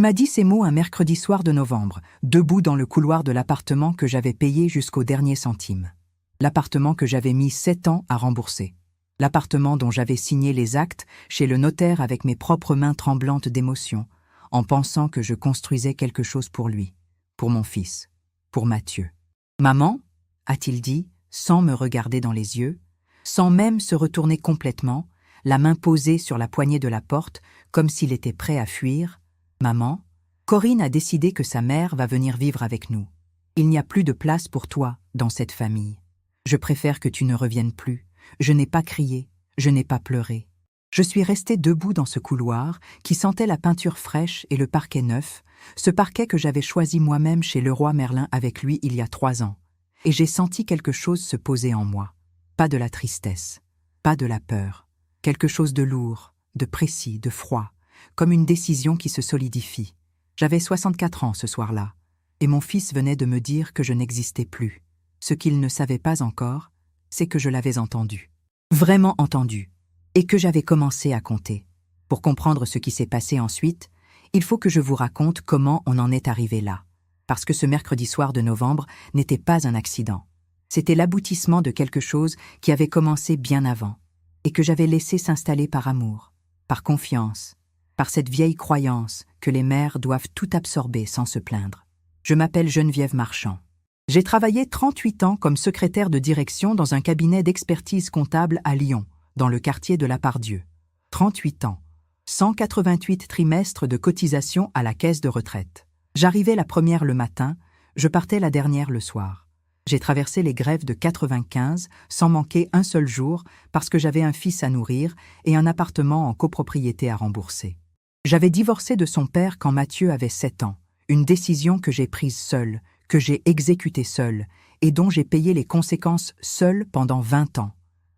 m'a dit ces mots un mercredi soir de novembre, debout dans le couloir de l'appartement que j'avais payé jusqu'au dernier centime. L'appartement que j'avais mis 7 ans à rembourser. L'appartement dont j'avais signé les actes chez le notaire avec mes propres mains tremblantes d'émotion, en pensant que je construisais quelque chose pour lui, pour mon fils, pour Mathieu. « Maman » a-t-il dit, sans me regarder dans les yeux, sans même se retourner complètement, la main posée sur la poignée de la porte, comme s'il était prêt à fuir. « Maman, Corinne a décidé que sa mère va venir vivre avec nous. Il n'y a plus de place pour toi dans cette famille. Je préfère que tu ne reviennes plus. Je n'ai pas crié, je n'ai pas pleuré. Je suis restée debout dans ce couloir qui sentait la peinture fraîche et le parquet neuf, ce parquet que j'avais choisi moi-même chez Leroy Merlin avec lui il y a 3 ans. Et j'ai senti quelque chose se poser en moi. Pas de la tristesse, pas de la peur. Quelque chose de lourd, de précis, de froid, comme une décision qui se solidifie. J'avais 64 ans ce soir-là, et mon fils venait de me dire que je n'existais plus. Ce qu'il ne savait pas encore, c'est que je l'avais entendu. Vraiment entendu. Et que j'avais commencé à compter. Pour comprendre ce qui s'est passé ensuite, il faut que je vous raconte comment on en est arrivé là. Parce que ce mercredi soir de novembre n'était pas un accident. C'était l'aboutissement de quelque chose qui avait commencé bien avant, et que j'avais laissé s'installer par amour, par confiance, par cette vieille croyance que les mères doivent tout absorber sans se plaindre. Je m'appelle Geneviève Marchand. J'ai travaillé 38 ans comme secrétaire de direction dans un cabinet d'expertise comptable à Lyon, dans le quartier de la Pardieu. 38 ans, 188 trimestres de cotisation à la caisse de retraite. J'arrivais la première le matin, je partais la dernière le soir. J'ai traversé les grèves de 95 sans manquer un seul jour parce que j'avais un fils à nourrir et un appartement en copropriété à rembourser. J'avais divorcé de son père quand Mathieu avait 7 ans, une décision que j'ai prise seule, que j'ai exécutée seule et dont j'ai payé les conséquences seule pendant 20 ans.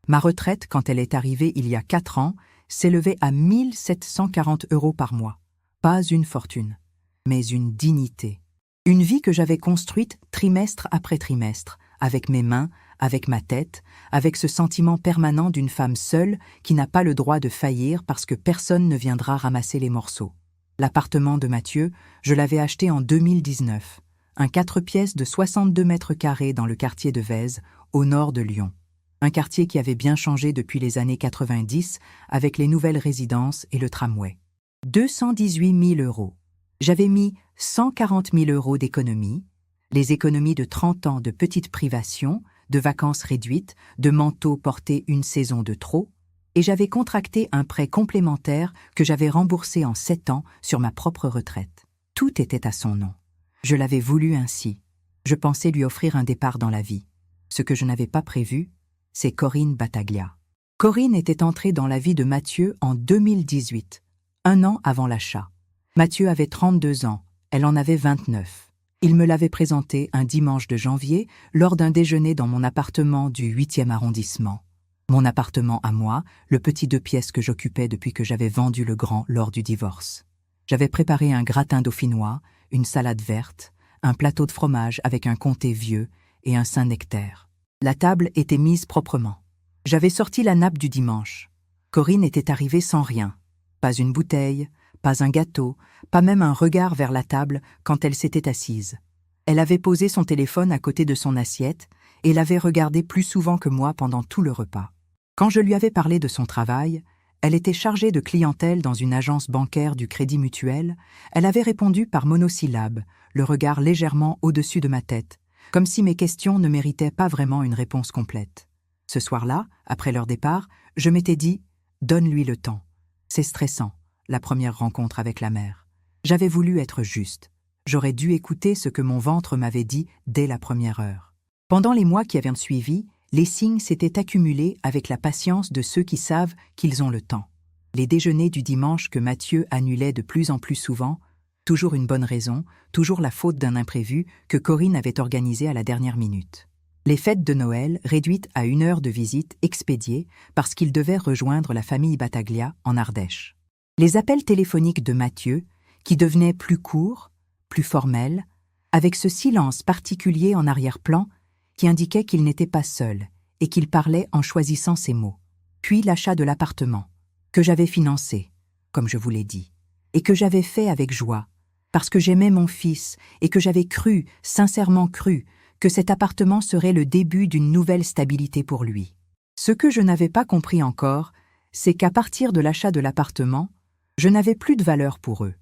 Ma retraite, quand elle est arrivée il y a 4 ans, s'élevait à 1 740 € par mois. Pas une fortune, mais une dignité. Une vie que j'avais construite trimestre après trimestre, avec mes mains, avec ma tête, avec ce sentiment permanent d'une femme seule qui n'a pas le droit de faillir parce que personne ne viendra ramasser les morceaux. L'appartement de Mathieu, je l'avais acheté en 2019, un 4 pièces de 62 mètres carrés dans le quartier de Vèze, au nord de Lyon. Un quartier qui avait bien changé depuis les années 90 avec les nouvelles résidences et le tramway. 218 000 €. J'avais mis 140 000 € d'économies, les économies de 30 ans de petites privations, de vacances réduites, de manteaux portés une saison de trop, et j'avais contracté un prêt complémentaire que j'avais remboursé en 7 ans sur ma propre retraite. Tout était à son nom. Je l'avais voulu ainsi. Je pensais lui offrir un départ dans la vie. Ce que je n'avais pas prévu, c'est Corinne Battaglia. Corinne était entrée dans la vie de Mathieu en 2018, 1 an avant l'achat. Mathieu avait 32 ans, elle en avait 29. Il me l'avait présentée un dimanche de janvier lors d'un déjeuner dans mon appartement du 8e arrondissement. Mon appartement à moi, le petit 2 pièces que j'occupais depuis que j'avais vendu le grand lors du divorce. J'avais préparé un gratin dauphinois, une salade verte, un plateau de fromage avec un comté vieux et un Saint-Nectaire. La table était mise proprement. J'avais sorti la nappe du dimanche. Corinne était arrivée sans rien. Pas une bouteille, pas un gâteau, pas même un regard vers la table quand elle s'était assise. Elle avait posé son téléphone à côté de son assiette et l'avait regardé plus souvent que moi pendant tout le repas. Quand je lui avais parlé de son travail, elle était chargée de clientèle dans une agence bancaire du Crédit Mutuel, elle avait répondu par monosyllabe, le regard légèrement au-dessus de ma tête, comme si mes questions ne méritaient pas vraiment une réponse complète. Ce soir-là, après leur départ, je m'étais dit « Donne-lui le temps. C'est stressant, la première rencontre avec la mère. J'avais voulu être juste. J'aurais dû écouter ce que mon ventre m'avait dit dès la première heure. » Pendant les mois qui avaient suivi, les signes s'étaient accumulés avec la patience de ceux qui savent qu'ils ont le temps. Les déjeuners du dimanche que Mathieu annulait de plus en plus souvent, toujours une bonne raison, toujours la faute d'un imprévu que Corinne avait organisé à la dernière minute. Les fêtes de Noël réduites à 1 heure de visite expédiée parce qu'il devait rejoindre la famille Battaglia en Ardèche. Les appels téléphoniques de Mathieu, qui devenaient plus courts, plus formels, avec ce silence particulier en arrière-plan qui indiquait qu'il n'était pas seul et qu'il parlait en choisissant ses mots. Puis l'achat de l'appartement, que j'avais financé, comme je vous l'ai dit, et que j'avais fait avec joie, Parce que j'aimais mon fils et que j'avais cru, sincèrement cru, que cet appartement serait le début d'une nouvelle stabilité pour lui. Ce que je n'avais pas compris encore, c'est qu'à partir de l'achat de l'appartement, je n'avais plus de valeur pour eux.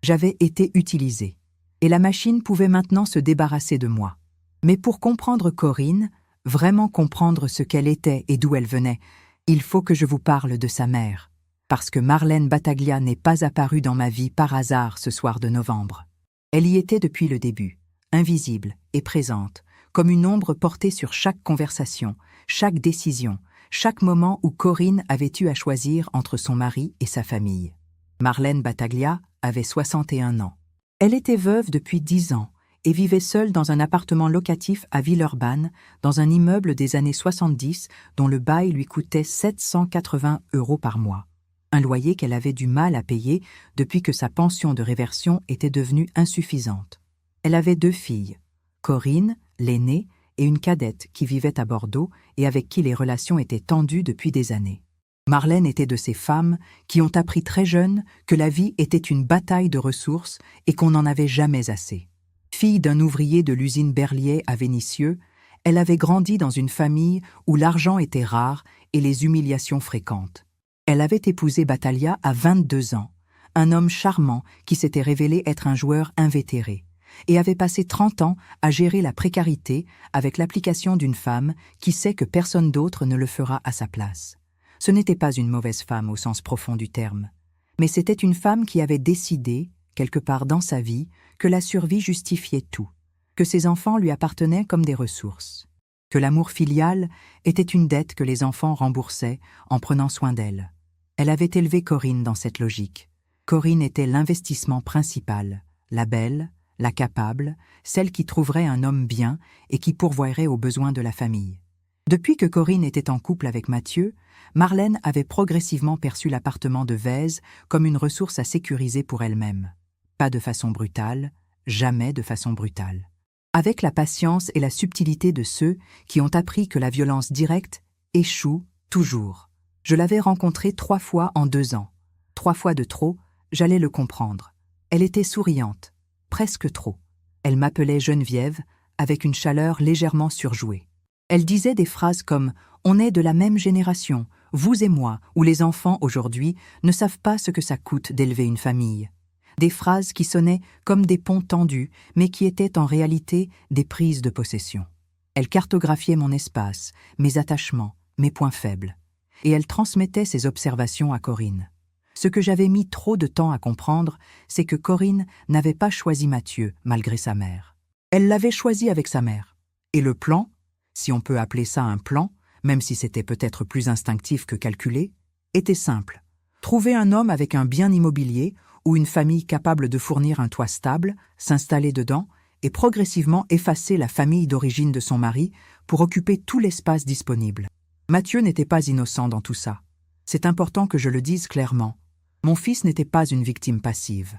J'avais été utilisée. Et la machine pouvait maintenant se débarrasser de moi. Mais pour comprendre Corinne, vraiment comprendre ce qu'elle était et d'où elle venait, il faut que je vous parle de sa mère. Parce que Marlène Battaglia n'est pas apparue dans ma vie par hasard ce soir de novembre. Elle y était depuis le début, invisible et présente, comme une ombre portée sur chaque conversation, chaque décision, chaque moment où Corinne avait eu à choisir entre son mari et sa famille. Marlène Battaglia avait 61 ans. Elle était veuve depuis 10 ans et vivait seule dans un appartement locatif à Villeurbanne, dans un immeuble des années 70 dont le bail lui coûtait 780 € par mois. Un loyer qu'elle avait du mal à payer depuis que sa pension de réversion était devenue insuffisante. Elle avait 2 filles, Corinne, l'aînée, et une cadette qui vivait à Bordeaux et avec qui les relations étaient tendues depuis des années. Marlène était de ces femmes qui ont appris très jeune que la vie était une bataille de ressources et qu'on n'en avait jamais assez. Fille d'un ouvrier de l'usine Berliet à Vénissieux, elle avait grandi dans une famille où l'argent était rare et les humiliations fréquentes. Elle avait épousé Battaglia à 22 ans, un homme charmant qui s'était révélé être un joueur invétéré, et avait passé 30 ans à gérer la précarité avec l'application d'une femme qui sait que personne d'autre ne le fera à sa place. Ce n'était pas une mauvaise femme au sens profond du terme, mais c'était une femme qui avait décidé, quelque part dans sa vie, que la survie justifiait tout, que ses enfants lui appartenaient comme des ressources, que l'amour filial était une dette que les enfants remboursaient en prenant soin d'elle. Elle avait élevé Corinne dans cette logique. Corinne était l'investissement principal, la belle, la capable, celle qui trouverait un homme bien et qui pourvoirait aux besoins de la famille. Depuis que Corinne était en couple avec Mathieu, Marlène avait progressivement perçu l'appartement de Vèze comme une ressource à sécuriser pour elle-même. Pas de façon brutale, jamais de façon brutale. Avec la patience et la subtilité de ceux qui ont appris que la violence directe échoue toujours. Je l'avais rencontrée 3 fois en 2 ans. 3 fois de trop, j'allais le comprendre. Elle était souriante, presque trop. Elle m'appelait Geneviève, avec une chaleur légèrement surjouée. Elle disait des phrases comme « On est de la même génération, vous et moi, où les enfants aujourd'hui ne savent pas ce que ça coûte d'élever une famille ». Des phrases qui sonnaient comme des ponts tendus, mais qui étaient en réalité des prises de possession. Elle cartographiait mon espace, mes attachements, mes points faibles. Et elle transmettait ses observations à Corinne. Ce que j'avais mis trop de temps à comprendre, c'est que Corinne n'avait pas choisi Mathieu, malgré sa mère. Elle l'avait choisi avec sa mère. Et le plan, si on peut appeler ça un plan, même si c'était peut-être plus instinctif que calculé, était simple. Trouver un homme avec un bien immobilier ou une famille capable de fournir un toit stable, s'installer dedans et progressivement effacer la famille d'origine de son mari pour occuper tout l'espace disponible. Mathieu n'était pas innocent dans tout ça. C'est important que je le dise clairement. Mon fils n'était pas une victime passive.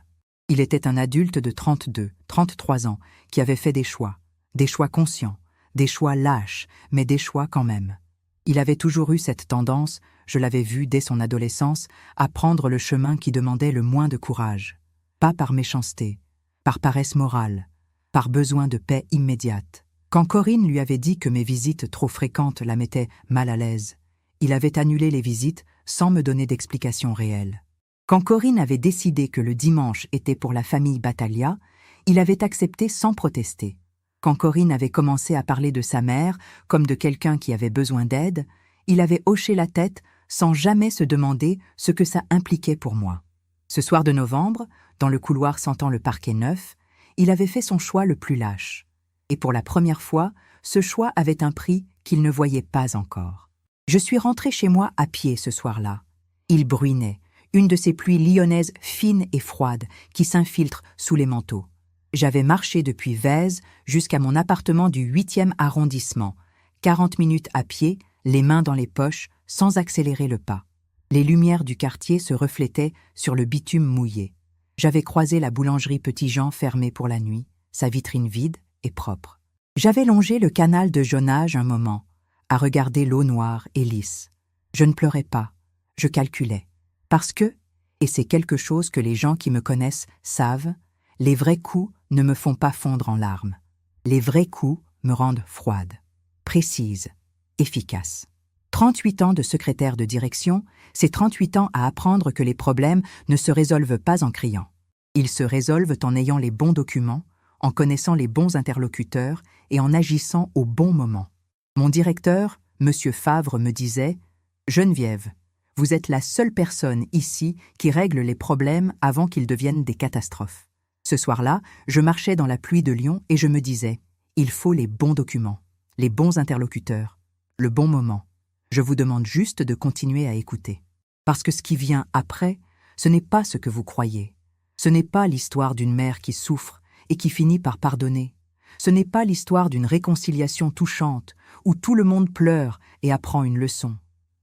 Il était un adulte de 32, 33 ans qui avait fait des choix conscients, des choix lâches, mais des choix quand même. Il avait toujours eu cette tendance, je l'avais vu dès son adolescence, à prendre le chemin qui demandait le moins de courage. Pas par méchanceté, par paresse morale, par besoin de paix immédiate. Quand Corinne lui avait dit que mes visites trop fréquentes la mettaient mal à l'aise, il avait annulé les visites sans me donner d'explication réelle. Quand Corinne avait décidé que le dimanche était pour la famille Battaglia, il avait accepté sans protester. Quand Corinne avait commencé à parler de sa mère comme de quelqu'un qui avait besoin d'aide, il avait hoché la tête sans jamais se demander ce que ça impliquait pour moi. Ce soir de novembre, dans le couloir sentant le parquet neuf, il avait fait son choix le plus lâche. Et pour la première fois, ce choix avait un prix qu'il ne voyait pas encore. Je suis rentrée chez moi à pied ce soir-là. Il bruinait, une de ces pluies lyonnaises fines et froides qui s'infiltrent sous les manteaux. J'avais marché depuis Vèze jusqu'à mon appartement du 8e arrondissement, 40 minutes à pied, les mains dans les poches, sans accélérer le pas. Les lumières du quartier se reflétaient sur le bitume mouillé. J'avais croisé la boulangerie Petit-Jean fermée pour la nuit, sa vitrine vide et propre. J'avais longé le canal de Jonage un moment, à regarder l'eau noire et lisse. Je ne pleurais pas, je calculais. Parce que, et c'est quelque chose que les gens qui me connaissent savent, Les vrais coups ne me font pas fondre en larmes. Les vrais coups me rendent froide, précise, efficace. 38 ans de secrétaire de direction, c'est 38 ans à apprendre que les problèmes ne se résolvent pas en criant. Ils se résolvent en ayant les bons documents, en connaissant les bons interlocuteurs et en agissant au bon moment. Mon directeur, M. Favre, me disait « Geneviève, vous êtes la seule personne ici qui règle les problèmes avant qu'ils deviennent des catastrophes. » Ce soir-là, je marchais dans la pluie de Lyon et je me disais « Il faut les bons documents, les bons interlocuteurs, le bon moment. Je vous demande juste de continuer à écouter. Parce que ce qui vient après, ce n'est pas ce que vous croyez. Ce n'est pas l'histoire d'une mère qui souffre et qui finit par pardonner. Ce n'est pas l'histoire d'une réconciliation touchante où tout le monde pleure et apprend une leçon.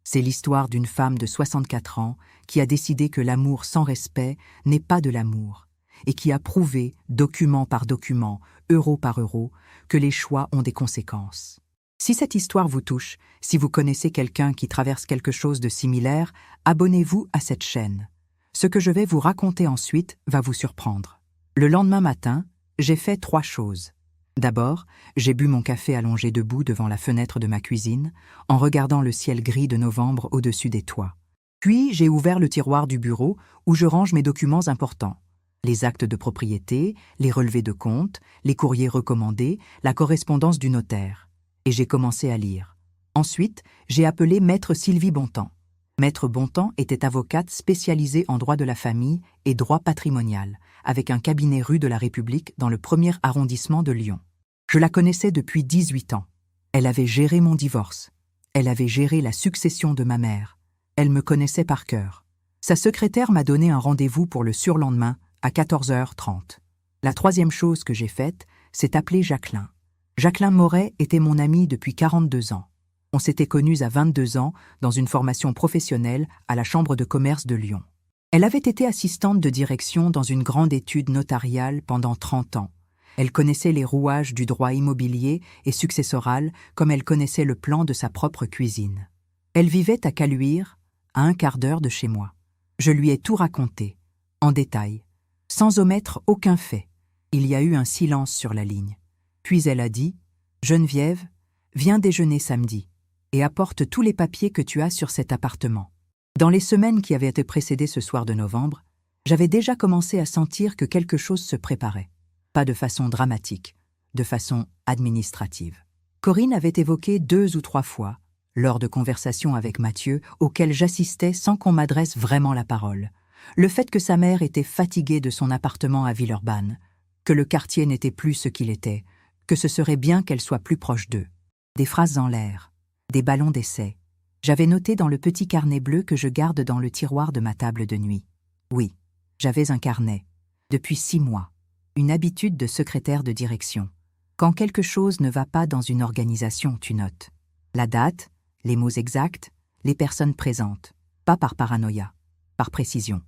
C'est l'histoire d'une femme de 64 ans qui a décidé que l'amour sans respect n'est pas de l'amour et qui a prouvé, document par document, euro par euro, que les choix ont des conséquences. Si cette histoire vous touche, si vous connaissez quelqu'un qui traverse quelque chose de similaire, abonnez-vous à cette chaîne. Ce que je vais vous raconter ensuite va vous surprendre. Le lendemain matin, j'ai fait 3 choses. D'abord, j'ai bu mon café allongé debout devant la fenêtre de ma cuisine, en regardant le ciel gris de novembre au-dessus des toits. Puis, j'ai ouvert le tiroir du bureau où je range mes documents importants. Les actes de propriété, les relevés de compte, les courriers recommandés, la correspondance du notaire. Et j'ai commencé à lire. Ensuite, j'ai appelé Maître Sylvie Bontemps. Maître Bontemps était avocate spécialisée en droit de la famille et droit patrimonial, avec un cabinet rue de la République dans le 1er arrondissement de Lyon. Je la connaissais depuis 18 ans. Elle avait géré mon divorce. Elle avait géré la succession de ma mère. Elle me connaissait par cœur. Sa secrétaire m'a donné un rendez-vous pour le surlendemain à 14h30. La 3e chose que j'ai faite, c'est appeler Jacqueline. Jacqueline Moret était mon amie depuis 42 ans. On s'était connus à 22 ans dans une formation professionnelle à la Chambre de commerce de Lyon. Elle avait été assistante de direction dans une grande étude notariale pendant 30 ans. Elle connaissait les rouages du droit immobilier et successoral comme elle connaissait le plan de sa propre cuisine. Elle vivait à Caluire, à 1/4 d'heure de chez moi. Je lui ai tout raconté, en détail, sans omettre aucun fait. Il y a eu un silence sur la ligne. Puis elle a dit « Geneviève, viens déjeuner samedi et apporte tous les papiers que tu as sur cet appartement. » Dans les semaines qui avaient été précédées ce soir de novembre, j'avais déjà commencé à sentir que quelque chose se préparait. Pas de façon dramatique, de façon administrative. Corinne avait évoqué 2 ou 3 fois, lors de conversations avec Mathieu, auxquelles j'assistais sans qu'on m'adresse vraiment la parole, le fait que sa mère était fatiguée de son appartement à Villeurbanne, que le quartier n'était plus ce qu'il était, que ce serait bien qu'elle soit plus proche d'eux. Des phrases en l'air, des ballons d'essai. J'avais noté dans le petit carnet bleu que je garde dans le tiroir de ma table de nuit. Oui, j'avais un carnet, depuis 6 mois, une habitude de secrétaire de direction. Quand quelque chose ne va pas dans une organisation, tu notes. La date, les mots exacts, les personnes présentes, pas par paranoïa, par précision.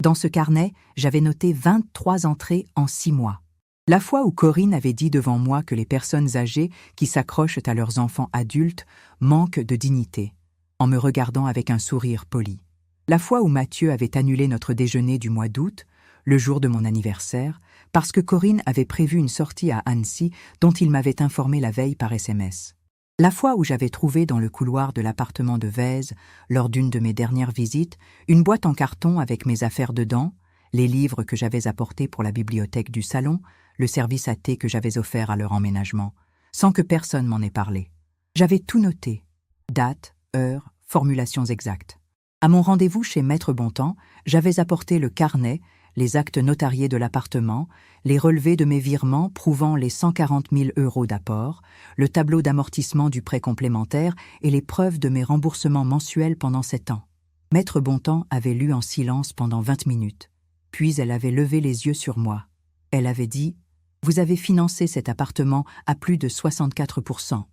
Dans ce carnet, j'avais noté 23 entrées en 6 mois. La fois où Corinne avait dit devant moi que les personnes âgées qui s'accrochent à leurs enfants adultes manquent de dignité, en me regardant avec un sourire poli. La fois où Mathieu avait annulé notre déjeuner du mois d'août, le jour de mon anniversaire, parce que Corinne avait prévu une sortie à Annecy dont il m'avait informé la veille par SMS. La fois où j'avais trouvé dans le couloir de l'appartement de Vèze, lors d'une de mes dernières visites, une boîte en carton avec mes affaires dedans, les livres que j'avais apportés pour la bibliothèque du salon, le service à thé que j'avais offert à leur emménagement, sans que personne m'en ait parlé. J'avais tout noté, date, heure, formulations exactes. À mon rendez-vous chez Maître Bontemps, j'avais apporté le carnet, les actes notariés de l'appartement, les relevés de mes virements prouvant les 140 000 € d'apport, le tableau d'amortissement du prêt complémentaire et les preuves de mes remboursements mensuels pendant 7 ans. Maître Bontemps avait lu en silence pendant 20 minutes. Puis elle avait levé les yeux sur moi. Elle avait dit « Vous avez financé cet appartement à plus de 64%.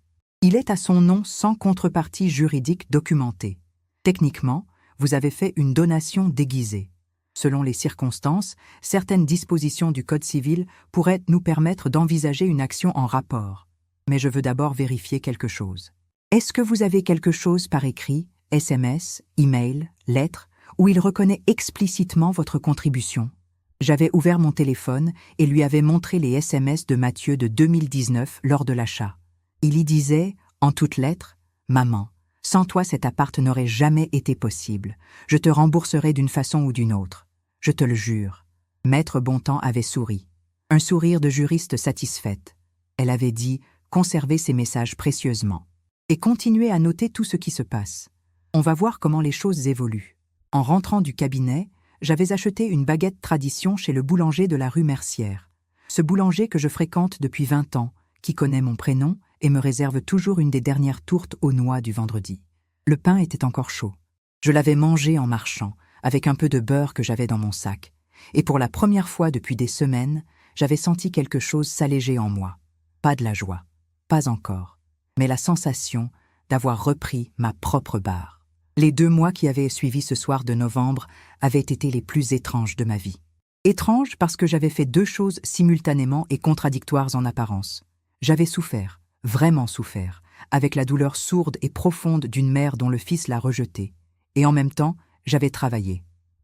Il est à son nom sans contrepartie juridique documentée. Techniquement, vous avez fait une donation déguisée. Selon les circonstances, certaines dispositions du Code civil pourraient nous permettre d'envisager une action en rapport. Mais je veux d'abord vérifier quelque chose. Est-ce que vous avez quelque chose par écrit, SMS, email, lettre, où il reconnaît explicitement votre contribution ? J'avais ouvert mon téléphone et lui avais montré les SMS de Mathieu de 2019 lors de l'achat. Il y disait, en toutes lettres, « Maman, sans toi cet appart n'aurait jamais été possible. Je te rembourserai d'une façon ou d'une autre. Je te le jure. » Maître Bontemps avait souri. Un sourire de juriste satisfaite. Elle avait dit « Conservez ces messages précieusement. » Et continuez à noter tout ce qui se passe. On va voir comment les choses évoluent. En rentrant du cabinet, j'avais acheté une baguette tradition chez le boulanger de la rue Mercière. Ce boulanger que je fréquente depuis 20 ans, qui connaît mon prénom et me réserve toujours une des dernières tourtes aux noix du vendredi. Le pain était encore chaud. Je l'avais mangé en marchant, avec un peu de beurre que j'avais dans mon sac. Et pour la première fois depuis des semaines, j'avais senti quelque chose s'alléger en moi. Pas de la joie, pas encore, mais la sensation d'avoir repris ma propre barre. Les 2 mois qui avaient suivi ce soir de novembre avaient été les plus étranges de ma vie. Étranges parce que j'avais fait 2 choses simultanément et contradictoires en apparence. J'avais souffert, vraiment souffert, avec la douleur sourde et profonde d'une mère dont le fils l'a rejetée. Et en même temps, j'avais travaillé,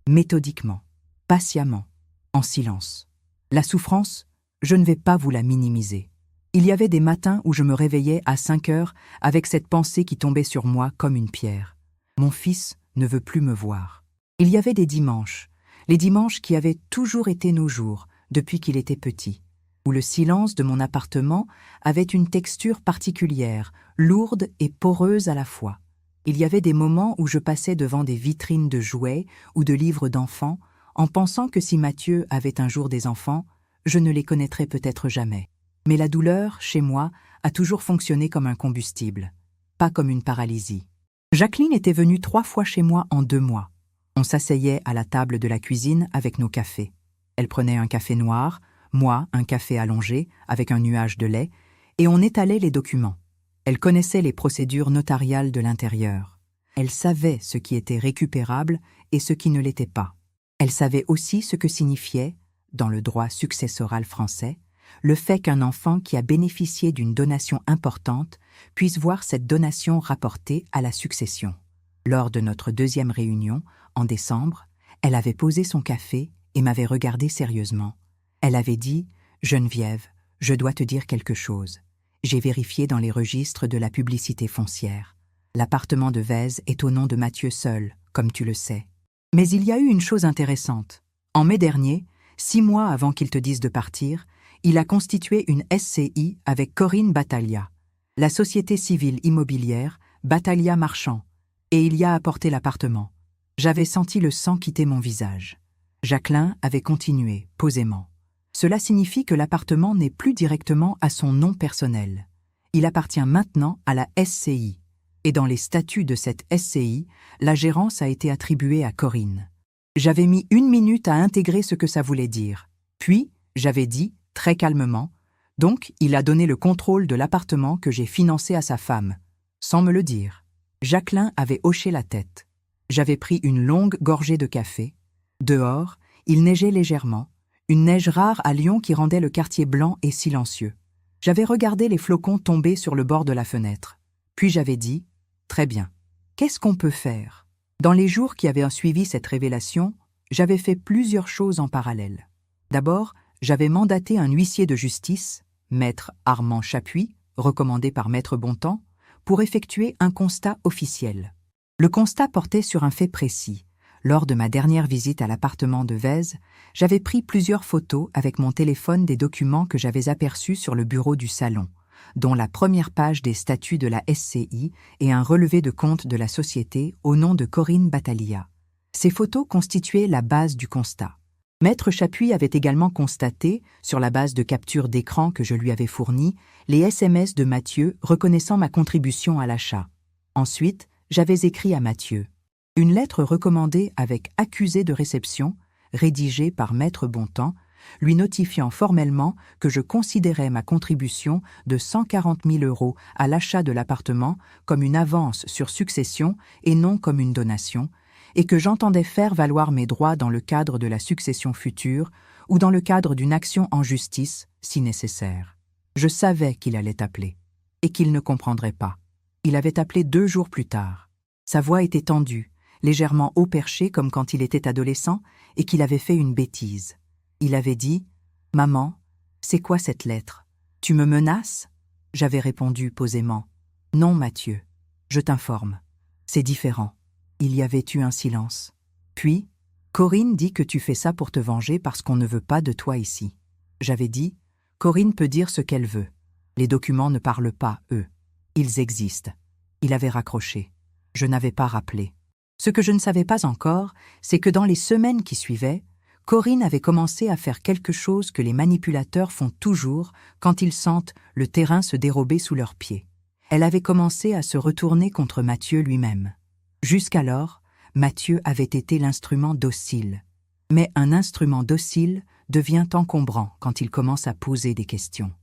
méthodiquement, patiemment, en silence. La souffrance, je ne vais pas vous la minimiser. Il y avait des matins où je me réveillais à 5 heures avec cette pensée qui tombait sur moi comme une pierre. Mon fils ne veut plus me voir. Il y avait des dimanches, les dimanches qui avaient toujours été nos jours depuis qu'il était petit, où le silence de mon appartement avait une texture particulière, lourde et poreuse à la fois. Il y avait des moments où je passais devant des vitrines de jouets ou de livres d'enfants en pensant que si Mathieu avait un jour des enfants, je ne les connaîtrais peut-être jamais. Mais la douleur, chez moi, a toujours fonctionné comme un combustible, pas comme une paralysie. Jacqueline était venue 3 fois chez moi en 2 mois. On s'asseyait à la table de la cuisine avec nos cafés. Elle prenait un café noir, moi un café allongé avec un nuage de lait, et on étalait les documents. Elle connaissait les procédures notariales de l'intérieur. Elle savait ce qui était récupérable et ce qui ne l'était pas. Elle savait aussi ce que signifiait, dans le droit successoral français, le fait qu'un enfant qui a bénéficié d'une donation importante puisse voir cette donation rapportée à la succession. Lors de notre 2e réunion, en décembre, elle avait posé son café et m'avait regardé sérieusement. Elle avait dit « Geneviève, je dois te dire quelque chose. J'ai vérifié dans les registres de la publicité foncière. L'appartement de Vèze est au nom de Mathieu seul, comme tu le sais. Mais il y a eu une chose intéressante. En mai dernier, 6 mois avant qu'il te dise de partir, il a constitué une SCI avec Corinne Battaglia, la société civile immobilière Battaglia Marchand, et il y a apporté l'appartement. J'avais senti le sang quitter mon visage. Jacqueline avait continué, posément. Cela signifie que l'appartement n'est plus directement à son nom personnel. Il appartient maintenant à la SCI. Et dans les statuts de cette SCI, la gérance a été attribuée à Corinne. J'avais mis 1 minute à intégrer ce que ça voulait dire. Puis, j'avais dit, très calmement, « Donc, il a donné le contrôle de l'appartement que j'ai financé à sa femme. » Sans me le dire. Jacqueline avait hoché la tête. J'avais pris une longue gorgée de café. Dehors, il neigeait légèrement, une neige rare à Lyon qui rendait le quartier blanc et silencieux. J'avais regardé les flocons tomber sur le bord de la fenêtre. Puis j'avais dit, « Très bien. Qu'est-ce qu'on peut faire ?» Dans les jours qui avaient suivi cette révélation, j'avais fait plusieurs choses en parallèle. D'abord, j'avais mandaté un huissier de justice, maître Armand Chapuis, recommandé par maître Bontemps, pour effectuer un constat officiel. Le constat portait sur un fait précis. Lors de ma dernière visite à l'appartement de Vèze, j'avais pris plusieurs photos avec mon téléphone des documents que j'avais aperçus sur le bureau du salon, dont la première page des statuts de la SCI et un relevé de compte de la société au nom de Corinne Battaglia. Ces photos constituaient la base du constat. Maître Chapuis avait également constaté, sur la base de captures d'écran que je lui avais fournies, les SMS de Mathieu reconnaissant ma contribution à l'achat. Ensuite, j'avais écrit à Mathieu. Une lettre recommandée avec accusé de réception, rédigée par maître Bontemps, lui notifiant formellement que je considérais ma contribution de 140 000 € à l'achat de l'appartement comme une avance sur succession et non comme une donation, et que j'entendais faire valoir mes droits dans le cadre de la succession future ou dans le cadre d'une action en justice, si nécessaire. Je savais qu'il allait appeler, et qu'il ne comprendrait pas. Il avait appelé 2 jours plus tard. Sa voix était tendue, légèrement haut perchée comme quand il était adolescent et qu'il avait fait une bêtise. Il avait dit « Maman, c'est quoi cette lettre? Tu me menaces ?» J'avais répondu posément « Non, Mathieu, je t'informe. C'est différent. » Il y avait eu un silence. Puis, Corinne dit que tu fais ça pour te venger parce qu'on ne veut pas de toi ici. J'avais dit « Corinne peut dire ce qu'elle veut. Les documents ne parlent pas, eux. Ils existent. » Il avait raccroché. Je n'avais pas rappelé. Ce que je ne savais pas encore, c'est que dans les semaines qui suivaient, Corinne avait commencé à faire quelque chose que les manipulateurs font toujours quand ils sentent le terrain se dérober sous leurs pieds. Elle avait commencé à se retourner contre Mathieu lui-même. Jusqu'alors, Mathieu avait été l'instrument docile. Mais un instrument docile devient encombrant quand il commence à poser des questions.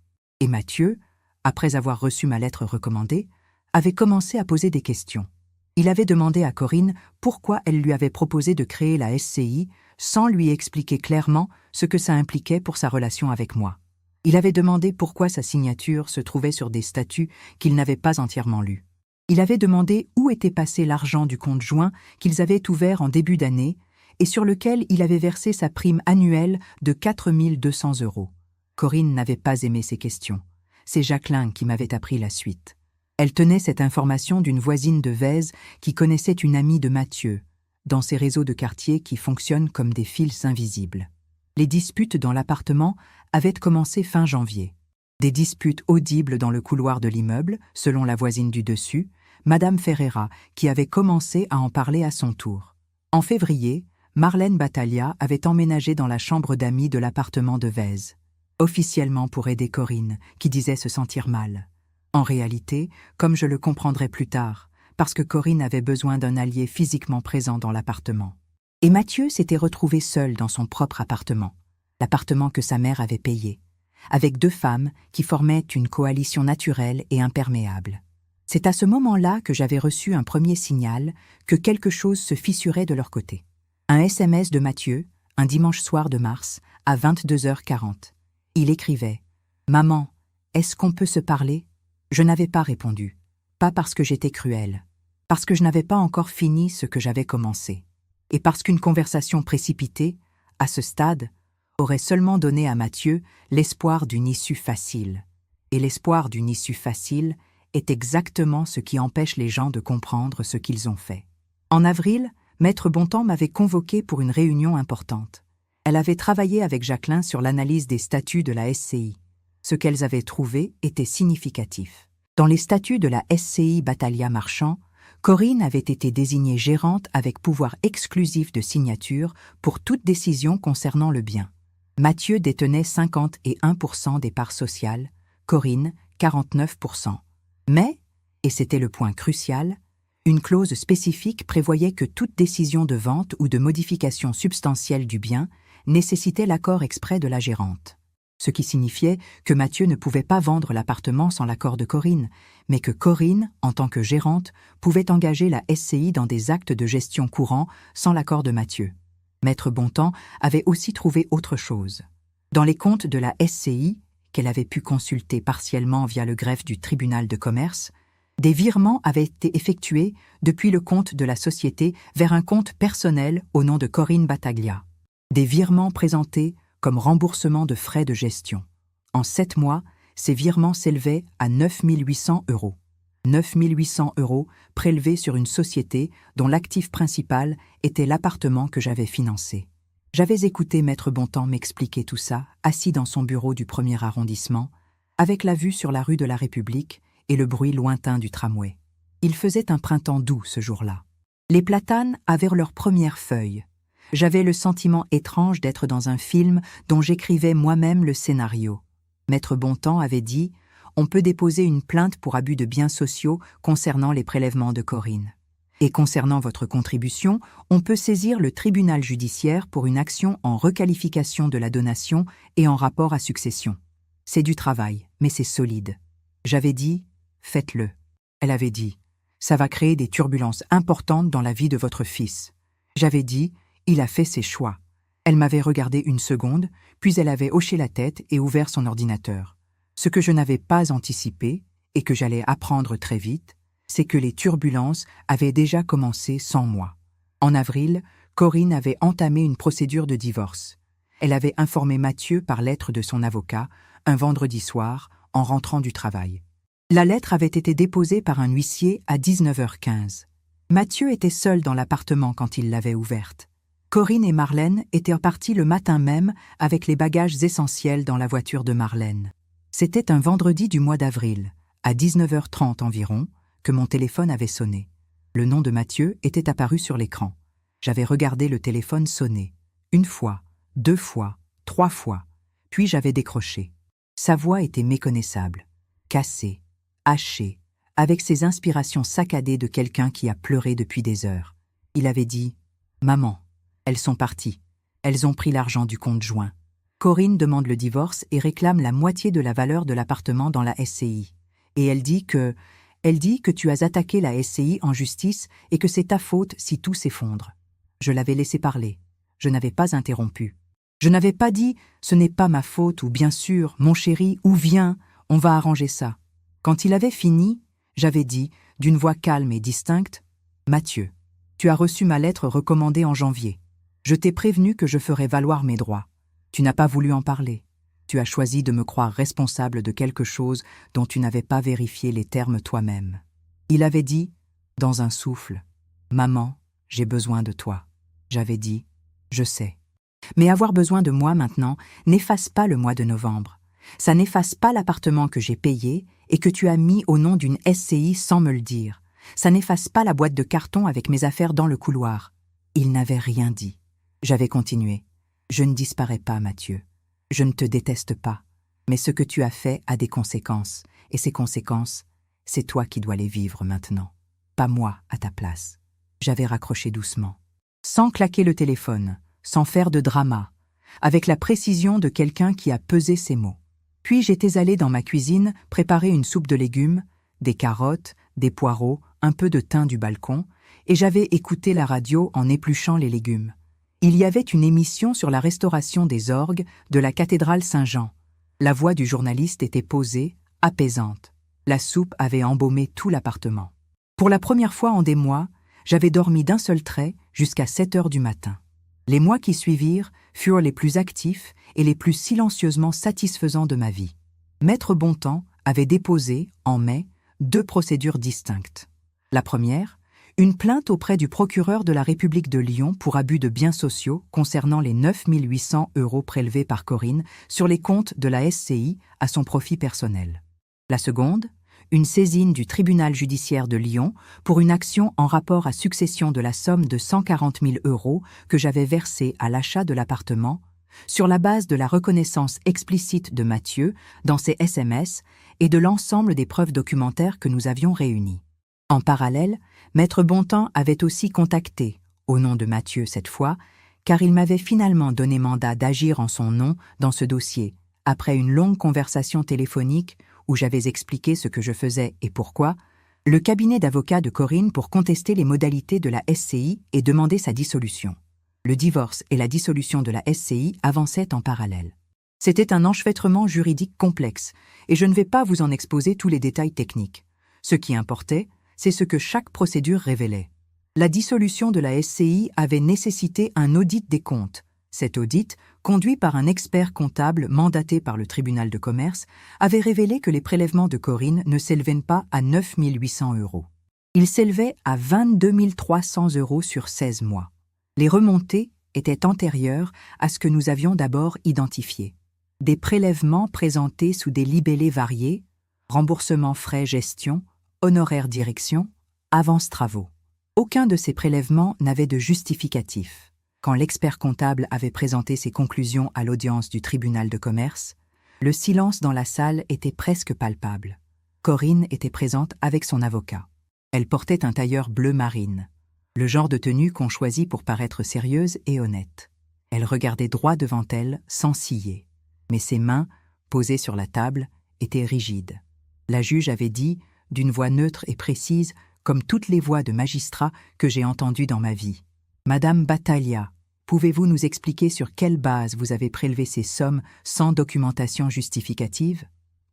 Et Mathieu, après avoir reçu ma lettre recommandée, avait commencé à poser des questions. Il avait demandé à Corinne pourquoi elle lui avait proposé de créer la SCI sans lui expliquer clairement ce que ça impliquait pour sa relation avec moi. Il avait demandé pourquoi sa signature se trouvait sur des statuts qu'il n'avait pas entièrement lus. Il avait demandé où était passé l'argent du compte joint qu'ils avaient ouvert en début d'année et sur lequel il avait versé sa prime annuelle de 4 200 €. Corinne n'avait pas aimé ces questions. C'est Jacqueline qui m'avait appris la suite. Elle tenait cette information d'une voisine de Vèze qui connaissait une amie de Mathieu, dans ces réseaux de quartier qui fonctionnent comme des fils invisibles. Les disputes dans l'appartement avaient commencé fin janvier. Des disputes audibles dans le couloir de l'immeuble, selon la voisine du dessus, Madame Ferreira, qui avait commencé à en parler à son tour. En février, Marlène Battaglia avait emménagé dans la chambre d'amis de l'appartement de Vèze, officiellement pour aider Corinne, qui disait se sentir mal. En réalité, comme je le comprendrai plus tard, parce que Corinne avait besoin d'un allié physiquement présent dans l'appartement. Et Mathieu s'était retrouvé seul dans son propre appartement, l'appartement que sa mère avait payé, avec 2 femmes qui formaient une coalition naturelle et imperméable. C'est à ce moment-là que j'avais reçu un premier signal que quelque chose se fissurait de leur côté. Un SMS de Mathieu, un dimanche soir de mars, à 22h40. Il écrivait « Maman, est-ce qu'on peut se parler ?» Je n'avais pas répondu, pas parce que j'étais cruelle, parce que je n'avais pas encore fini ce que j'avais commencé, et parce qu'une conversation précipitée, à ce stade, aurait seulement donné à Mathieu l'espoir d'une issue facile. Et l'espoir d'une issue facile est exactement ce qui empêche les gens de comprendre ce qu'ils ont fait. En avril, Maître Bontemps m'avait convoqué pour une réunion importante. Elle avait travaillé avec Jacqueline sur l'analyse des statuts de la SCI. Ce qu'elles avaient trouvé était significatif. Dans les statuts de la SCI Battaglia Marchand, Corinne avait été désignée gérante avec pouvoir exclusif de signature pour toute décision concernant le bien. Mathieu détenait 51% des parts sociales, Corinne 49%. Mais, et c'était le point crucial, une clause spécifique prévoyait que toute décision de vente ou de modification substantielle du bien nécessitait l'accord exprès de la gérante. Ce qui signifiait que Mathieu ne pouvait pas vendre l'appartement sans l'accord de Corinne, mais que Corinne, en tant que gérante, pouvait engager la SCI dans des actes de gestion courants sans l'accord de Mathieu. Maître Bontemps avait aussi trouvé autre chose. Dans les comptes de la SCI, qu'elle avait pu consulter partiellement via le greffe du tribunal de commerce, des virements avaient été effectués depuis le compte de la société vers un compte personnel au nom de Corinne Battaglia. Des virements présentés comme remboursement de frais de gestion. En 7 mois, ces virements s'élevaient à 9 800 €. 9 800 € prélevés sur une société dont l'actif principal était l'appartement que j'avais financé. J'avais écouté Maître Bontemps m'expliquer tout ça, assis dans son bureau du 1er arrondissement, avec la vue sur la rue de la République et le bruit lointain du tramway. Il faisait un printemps doux ce jour-là. Les platanes avaient leurs premières feuilles. J'avais le sentiment étrange d'être dans un film dont j'écrivais moi-même le scénario. Maître Bontemps avait dit « On peut déposer une plainte pour abus de biens sociaux concernant les prélèvements de Corinne. Et concernant votre contribution, on peut saisir le tribunal judiciaire pour une action en requalification de la donation et en rapport à succession. C'est du travail, mais c'est solide. » J'avais dit « Faites-le. » Elle avait dit « Ça va créer des turbulences importantes dans la vie de votre fils. » J'avais dit « Il a fait ses choix. » Elle m'avait regardé une seconde, puis elle avait hoché la tête et ouvert son ordinateur. Ce que je n'avais pas anticipé, et que j'allais apprendre très vite, c'est que les turbulences avaient déjà commencé sans moi. En avril, Corinne avait entamé une procédure de divorce. Elle avait informé Mathieu par lettre de son avocat, un vendredi soir, en rentrant du travail. La lettre avait été déposée par un huissier à 19h15. Mathieu était seul dans l'appartement quand il l'avait ouverte. Corinne et Marlène étaient parties le matin même avec les bagages essentiels dans la voiture de Marlène. C'était un vendredi du mois d'avril, à 19h30 environ, que mon téléphone avait sonné. Le nom de Mathieu était apparu sur l'écran. J'avais regardé le téléphone sonner. 1 fois, 2 fois, 3 fois, puis j'avais décroché. Sa voix était méconnaissable, cassée, hachée, avec ses inspirations saccadées de quelqu'un qui a pleuré depuis des heures. Il avait dit « Maman, elles sont parties. Elles ont pris l'argent du compte joint. Corinne demande le divorce et réclame la moitié de la valeur de l'appartement dans la SCI. Et elle dit que tu as attaqué la SCI en justice et que c'est ta faute si tout s'effondre. » Je l'avais laissé parler. Je n'avais pas interrompu. Je n'avais pas dit « ce n'est pas ma faute » ou « bien sûr, mon chéri » ou « viens, on va arranger ça ». Quand il avait fini, j'avais dit, d'une voix calme et distincte, « Mathieu, tu as reçu ma lettre recommandée en janvier. Je t'ai prévenu que je ferais valoir mes droits. Tu n'as pas voulu en parler. Tu as choisi de me croire responsable de quelque chose dont tu n'avais pas vérifié les termes toi-même. » Il avait dit, dans un souffle, « Maman, j'ai besoin de toi. » J'avais dit, « Je sais. » Mais avoir besoin de moi maintenant n'efface pas le mois de novembre. Ça n'efface pas l'appartement que j'ai payé et que tu as mis au nom d'une SCI sans me le dire. Ça n'efface pas la boîte de carton avec mes affaires dans le couloir. Il n'avait rien dit. J'avais continué. Je ne disparais pas, Mathieu. Je ne te déteste pas. Mais ce que tu as fait a des conséquences. Et ces conséquences, c'est toi qui dois les vivre maintenant. Pas moi à ta place. J'avais raccroché doucement. Sans claquer le téléphone, sans faire de drama, avec la précision de quelqu'un qui a pesé ses mots. Puis j'étais allée dans ma cuisine préparer une soupe de légumes, des carottes, des poireaux, un peu de thym du balcon, et j'avais écouté la radio en épluchant les légumes. Il y avait une émission sur la restauration des orgues de la cathédrale Saint-Jean. La voix du journaliste était posée, apaisante. La soupe avait embaumé tout l'appartement. Pour la première fois en des mois, j'avais dormi d'un seul trait jusqu'à 7 heures du matin. Les mois qui suivirent furent les plus actifs et les plus silencieusement satisfaisants de ma vie. Maître Bontemps avait déposé, en mai, 2 procédures distinctes. La première, une plainte auprès du procureur de la République de Lyon pour abus de biens sociaux concernant les 9 800 € prélevés par Corinne sur les comptes de la SCI à son profit personnel. La seconde, une saisine du tribunal judiciaire de Lyon pour une action en rapport à succession de la somme de 140 000 € que j'avais versée à l'achat de l'appartement, sur la base de la reconnaissance explicite de Mathieu dans ses SMS et de l'ensemble des preuves documentaires que nous avions réunies. En parallèle, Maître Bontemps avait aussi contacté, au nom de Mathieu cette fois, car il m'avait finalement donné mandat d'agir en son nom dans ce dossier, après une longue conversation téléphonique où j'avais expliqué ce que je faisais et pourquoi, le cabinet d'avocats de Corinne pour contester les modalités de la SCI et demander sa dissolution. Le divorce et la dissolution de la SCI avançaient en parallèle. C'était un enchevêtrement juridique complexe, et je ne vais pas vous en exposer tous les détails techniques. Ce qui importait, c'est ce que chaque procédure révélait. La dissolution de la SCI avait nécessité un audit des comptes. Cet audit, conduit par un expert comptable mandaté par le tribunal de commerce, avait révélé que les prélèvements de Corinne ne s'élevaient pas à 9 800 €. Ils s'élevaient à 22 300 € sur 16 mois. Les remontées étaient antérieures à ce que nous avions d'abord identifié. Des prélèvements présentés sous des libellés variés, remboursement frais gestion, honoraires direction, avance travaux. Aucun de ces prélèvements n'avait de justificatif. Quand l'expert comptable avait présenté ses conclusions à l'audience du tribunal de commerce, le silence dans la salle était presque palpable. Corinne était présente avec son avocat. Elle portait un tailleur bleu marine, le genre de tenue qu'on choisit pour paraître sérieuse et honnête. Elle regardait droit devant elle, sans ciller, mais ses mains, posées sur la table, étaient rigides. La juge avait dit, d'une voix neutre et précise, comme toutes les voix de magistrats que j'ai entendues dans ma vie, « Madame Battaglia, pouvez-vous nous expliquer sur quelle base vous avez prélevé ces sommes sans documentation justificative ?»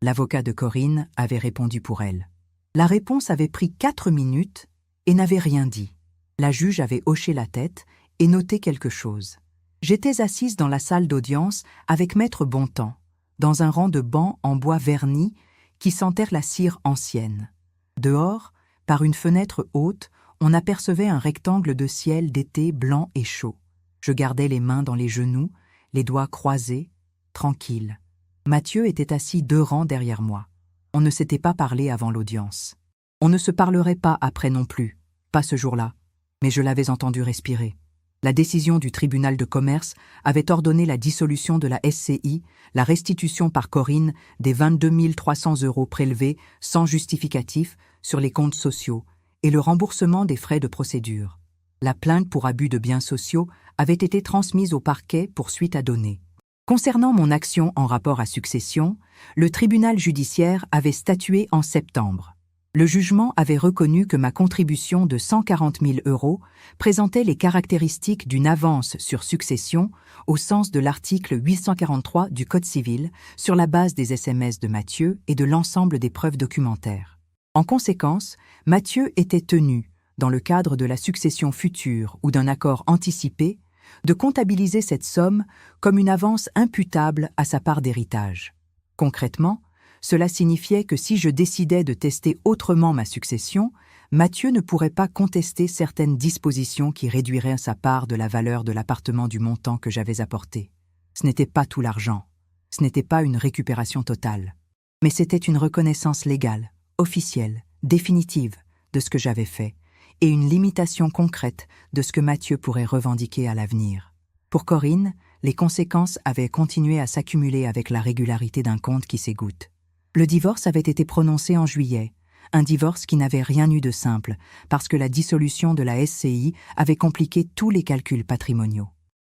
L'avocat de Corinne avait répondu pour elle. La réponse avait pris 4 minutes et n'avait rien dit. La juge avait hoché la tête et noté quelque chose. J'étais assise dans la salle d'audience avec Maître Bontemps, dans un rang de bancs en bois verni qui sentèrent la cire ancienne. Dehors, par une fenêtre haute, on apercevait un rectangle de ciel d'été blanc et chaud. Je gardais les mains dans les genoux, les doigts croisés, tranquille. Mathieu était assis 2 rangs derrière moi. On ne s'était pas parlé avant l'audience. On ne se parlerait pas après non plus, pas ce jour-là, mais je l'avais entendu respirer. La décision du tribunal de commerce avait ordonné la dissolution de la SCI, la restitution par Corinne des 22 300 € prélevés sans justificatif sur les comptes sociaux et le remboursement des frais de procédure. La plainte pour abus de biens sociaux avait été transmise au parquet pour suite à donner. Concernant mon action en rapport à succession, le tribunal judiciaire avait statué en septembre. Le jugement avait reconnu que ma contribution de 140 000 € présentait les caractéristiques d'une avance sur succession au sens de l'article 843 du Code civil sur la base des SMS de Mathieu et de l'ensemble des preuves documentaires. En conséquence, Mathieu était tenu, dans le cadre de la succession future ou d'un accord anticipé, de comptabiliser cette somme comme une avance imputable à sa part d'héritage. Concrètement, cela signifiait que si je décidais de tester autrement ma succession, Mathieu ne pourrait pas contester certaines dispositions qui réduiraient sa part de la valeur de l'appartement du montant que j'avais apporté. Ce n'était pas tout l'argent, ce n'était pas une récupération totale, mais c'était une reconnaissance légale, officielle, définitive de ce que j'avais fait, et une limitation concrète de ce que Mathieu pourrait revendiquer à l'avenir. Pour Corinne, les conséquences avaient continué à s'accumuler avec la régularité d'un compte qui s'égoutte. Le divorce avait été prononcé en juillet, un divorce qui n'avait rien eu de simple, parce que la dissolution de la SCI avait compliqué tous les calculs patrimoniaux.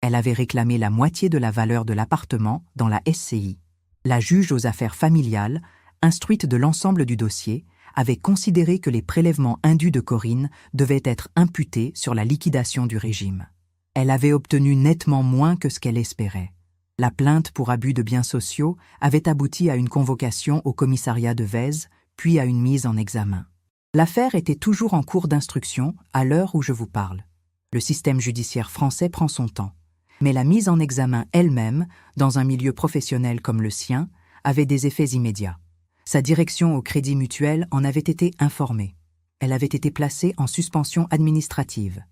Elle avait réclamé la moitié de la valeur de l'appartement dans la SCI. La juge aux affaires familiales, instruite de l'ensemble du dossier, avait considéré que les prélèvements indus de Corinne devaient être imputés sur la liquidation du régime. Elle avait obtenu nettement moins que ce qu'elle espérait. La plainte pour abus de biens sociaux avait abouti à une convocation au commissariat de Vèze, puis à une mise en examen. L'affaire était toujours en cours d'instruction à l'heure où je vous parle. Le système judiciaire français prend son temps. Mais la mise en examen elle-même, dans un milieu professionnel comme le sien, avait des effets immédiats. Sa direction au Crédit Mutuel en avait été informée. Elle avait été placée en suspension administrative.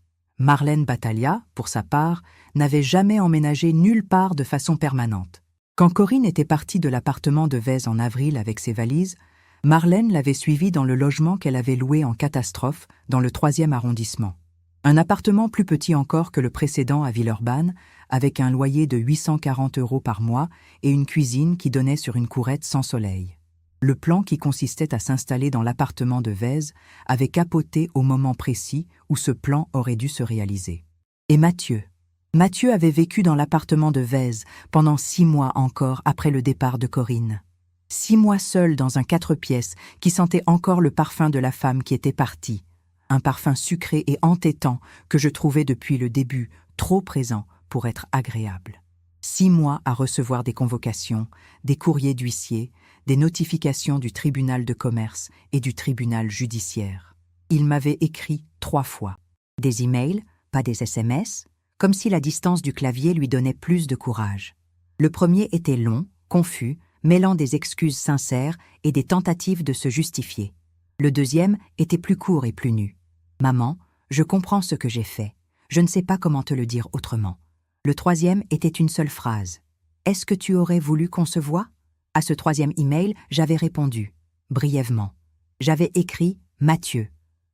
Marlène Battaglia, pour sa part, n'avait jamais emménagé nulle part de façon permanente. Quand Corinne était partie de l'appartement de Vèze en avril avec ses valises, Marlène l'avait suivie dans le logement qu'elle avait loué en catastrophe dans le 3e arrondissement. Un appartement plus petit encore que le précédent à Villeurbanne, avec un loyer de 840 € par mois et une cuisine qui donnait sur une courette sans soleil. Le plan qui consistait à s'installer dans l'appartement de Vèze avait capoté au moment précis où ce plan aurait dû se réaliser. Et Mathieu avait vécu dans l'appartement de Vèze pendant 6 mois encore après le départ de Corinne. 6 mois seul dans un 4 pièces qui sentait encore le parfum de la femme qui était partie. Un parfum sucré et entêtant que je trouvais depuis le début trop présent pour être agréable. 6 mois à recevoir des convocations, des courriers d'huissier, des notifications du tribunal de commerce et du tribunal judiciaire. Il m'avait écrit 3 fois. Des emails, pas des SMS, comme si la distance du clavier lui donnait plus de courage. Le premier était long, confus, mêlant des excuses sincères et des tentatives de se justifier. Le deuxième était plus court et plus nu. « Maman, je comprends ce que j'ai fait. Je ne sais pas comment te le dire autrement. » Le troisième était une seule phrase. « Est-ce que tu aurais voulu qu'on se voie ?» À ce 3e email, j'avais répondu, brièvement. J'avais écrit « Mathieu,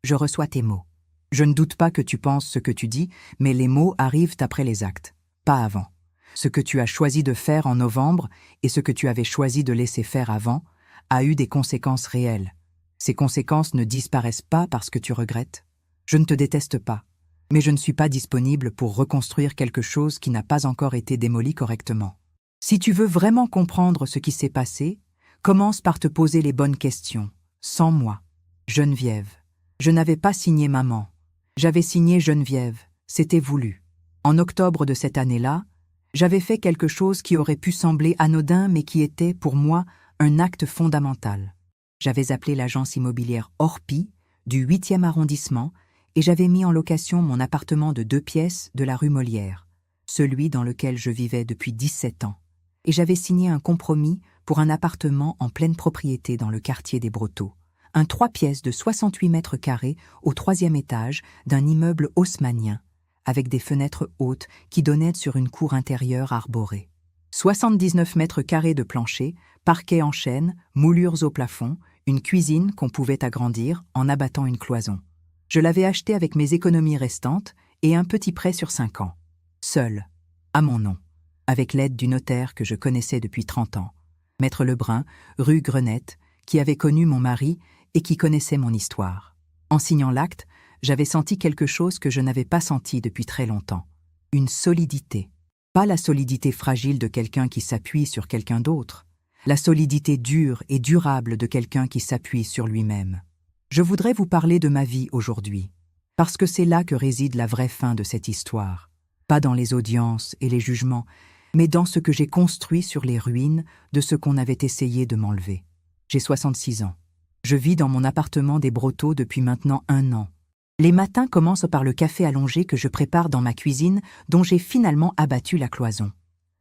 je reçois tes mots. Je ne doute pas que tu penses ce que tu dis, mais les mots arrivent après les actes, pas avant. Ce que tu as choisi de faire en novembre et ce que tu avais choisi de laisser faire avant a eu des conséquences réelles. Ces conséquences ne disparaissent pas parce que tu regrettes. Je ne te déteste pas, mais je ne suis pas disponible pour reconstruire quelque chose qui n'a pas encore été démoli correctement. Si tu veux vraiment comprendre ce qui s'est passé, commence par te poser les bonnes questions, sans moi. Geneviève. Je n'avais pas signé maman. J'avais signé Geneviève. C'était voulu. En octobre de cette année-là, j'avais fait quelque chose qui aurait pu sembler anodin mais qui était, pour moi, un acte fondamental. J'avais appelé l'agence immobilière Orpi, du 8e arrondissement, et j'avais mis en location mon appartement de 2 pièces de la rue Molière. celui dans lequel je vivais depuis 17 ans. Et j'avais signé un compromis pour un appartement en pleine propriété dans le quartier des Brotteaux. Un 3 pièces de 68 mètres carrés au 3e étage d'un immeuble haussmannien, avec des fenêtres hautes qui donnaient sur une cour intérieure arborée. 79 mètres carrés de plancher, parquet en chêne, moulures au plafond, une cuisine qu'on pouvait agrandir en abattant une cloison. Je l'avais acheté avec mes économies restantes et un petit prêt sur 5 ans. Seul, à mon nom, avec l'aide du notaire que je connaissais depuis 30 ans, Maître Lebrun, rue Grenette, qui avait connu mon mari et qui connaissait mon histoire. En signant l'acte, j'avais senti quelque chose que je n'avais pas senti depuis très longtemps. Une solidité. Pas la solidité fragile de quelqu'un qui s'appuie sur quelqu'un d'autre. La solidité dure et durable de quelqu'un qui s'appuie sur lui-même. Je voudrais vous parler de ma vie aujourd'hui, parce que c'est là que réside la vraie fin de cette histoire. Pas dans les audiences et les jugements, mais dans ce que j'ai construit sur les ruines de ce qu'on avait essayé de m'enlever. J'ai 66 ans. Je vis dans mon appartement des Brotteaux depuis maintenant 1 an. Les matins commencent par le café allongé que je prépare dans ma cuisine dont j'ai finalement abattu la cloison.